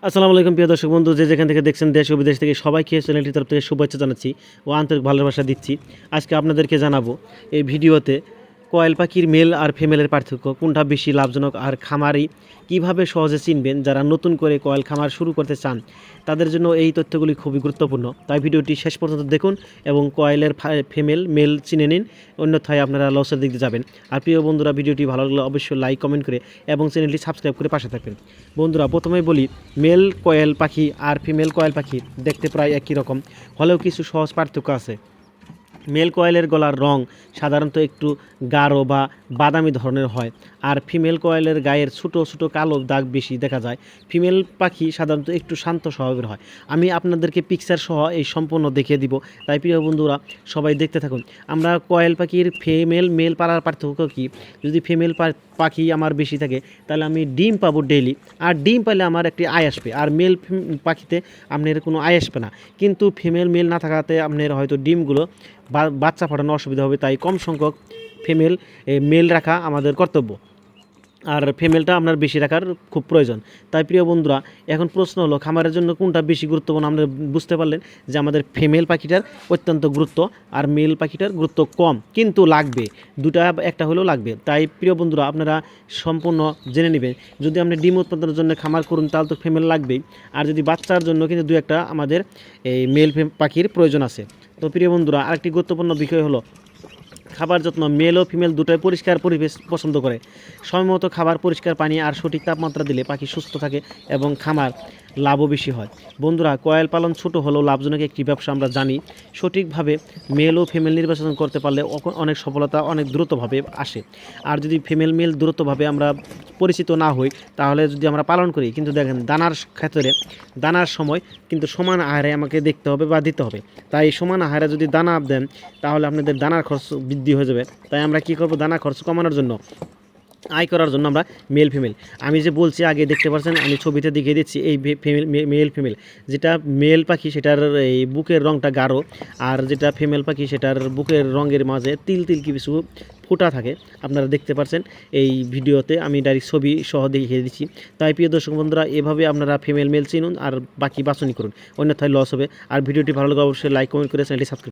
আসসালামু আলাইকুম প্রিয় দর্শক বন্ধু, যে যেখান থেকে দেখছেন দেশ ও বিদেশ থেকে সবাইকে চ্যানেলটির তরফ থেকে শুভেচ্ছা জানাচ্ছি ও আন্তরিক ভালোবাসা দিচ্ছি। আজকে আপনাদেরকে জানাবো এই ভিডিওতে কোয়েল পাখির মেল আর ফিমেলের পার্থক্য, কোনটা বেশি লাভজনক, আর খামারি কিভাবে সহজে চিনবেন। যারা নতুন করে কোয়েল খামার শুরু করতে চান তাদের জন্য এই তথ্যগুলি খুবই গুরুত্বপূর্ণ, তাই ভিডিওটি শেষ পর্যন্ত দেখুন এবং কোয়েলের ফিমেল মেল চিনে নিন, অন্যথায় আপনারা লসের দিকে যাবেন। আর প্রিয় বন্ধুরা, ভিডিওটি ভালো লাগলে অবশ্যই লাইক কমেন্ট করে এবং চ্যানেলটি সাবস্ক্রাইব করে পাশে থাকবেন। বন্ধুরা, প্রথমেই বলি, মেল কোয়েল পাখি আর ফিমেল কোয়েল পাখি দেখতে প্রায় একই রকম হলেও কিছু সহজ পার্থক্য আছে। মেল কোয়েলের গলার রং সাধারণত একটু গাঢ় বা বাদামি ধরনের হয়, আর ফিমেল কোয়েলের গায়ের ছোটো ছোটো কালো দাগ বেশি দেখা যায়। ফিমেল পাখি সাধারণত একটু শান্ত স্বভাবের হয়। আমি আপনাদেরকে পিকচার সহ এই সম্পূর্ণ দেখিয়ে দিব, তাই প্রিয় বন্ধুরা সবাই দেখতে থাকুন। আমরা কোয়েল পাখির ফিমেল মেল পাড়ার পার্থক্য কী? যদি ফিমেল পাখি আমার বেশি থাকে তাহলে আমি ডিম পাবো ডেইলি, আর ডিম পাইলে আমার একটি আয় আসবে। আর মেল পাখিতে আপনার কোনো আয় আসবে না, কিন্তু ফিমেল মেল না থাকাতে আপনার হয়তো ডিমগুলো বাচ্চা ফোটানো অসুবিধা হবে। তাই কম সংখ্যক ফিমেল মেল রাখা আমাদের কর্তব্য, আর ফিমেলটা আপনার বেশি রাখার খুব প্রয়োজন। তাই প্রিয় বন্ধুরা, এখন প্রশ্ন হলো, খামারের জন্য কোনটা বেশি গুরুত্বপূর্ণ? আমরা বুঝতে পারলেন যে আমাদের ফিমেল পাখিটার অত্যন্ত গুরুত্ব আর মেল পাখিটার গুরুত্ব কম, কিন্তু লাগবে দুটা, একটা হলেও লাগবে। তাই প্রিয় বন্ধুরা, আপনারা সম্পূর্ণ জেনে নেবেন। যদি আপনি ডিম উৎপাদনের জন্য খামার করুন তাহলে তো ফিমেল লাগবেই, আর যদি বাচ্চার জন্য কিন্তু দু একটা আমাদের এই মেল পাখির প্রয়োজন আছে। তো প্রিয় বন্ধুরা, আরেকটি গুরুত্বপূর্ণ বিষয় হলো খাবার যত্ন। মেল ও ফিমেল দুটোই পরিষ্কার পরিবেশ পছন্দ করে। সময়মতো খাবার, পরিষ্কার পানি আর সঠিক তাপমাত্রা দিলে পাখি সুস্থ থাকে এবং খামার লাভও বেশি হয়। বন্ধুরা, কোয়েল পালন ছোট হলেও লাভজনক একটি ব্যবসা আমরা জানি। সঠিকভাবে মেল ও ফিমেল নির্বাচন করতে পারলে অনেক সফলতা অনেক দ্রুতভাবে আসে। আর যদি ফিমেল মেল দ্রুতভাবে আমরা পরিচিত না হই, তাহলে যদি আমরা পালন করি, কিন্তু দেখেন দানার ক্ষেত্রে দানার সময় কিন্তু সমান আহারে আমাকে দেখতে হবে বা দিতে হবে। তাই সমান আহারে যদি দানা দেন তাহলে আপনাদের দানার খরচ বৃদ্ধি হয়ে যাবে। তাই আমরা কি করব, দানা খরচ কমানোর জন্য, আয় করার জন্য আমরা মেল ফিমেল, আমি যে বলছি আগে দেখতে পাচ্ছেন, আমি ছবিতে দেখিয়ে দিচ্ছি এই ফিমেল মেল ফিমেল। যেটা মেল পাখি সেটার এই বুকের রঙটা গাঢ়, আর যেটা ফিমেল পাখি সেটার বুকের রঙের মাঝে তিল তিল কিছু ফোঁটা থাকে। আপনারা দেখতে পাচ্ছেন এই ভিডিওতে, আমি ডাইরেক্ট ছবি সহ দেখিয়ে দিচ্ছি। তাই প্রিয় দর্শক বন্ধুরা, এভাবে আপনারা ফিমেল মেল চিনুন আর বাকি বাছনি করুন, অন্যথায় লস হবে। আর ভিডিওটি ভালো লাগে অবশ্যই লাইক কমেন্ট করে চ্যানেলটি সাবস্ক্রাইব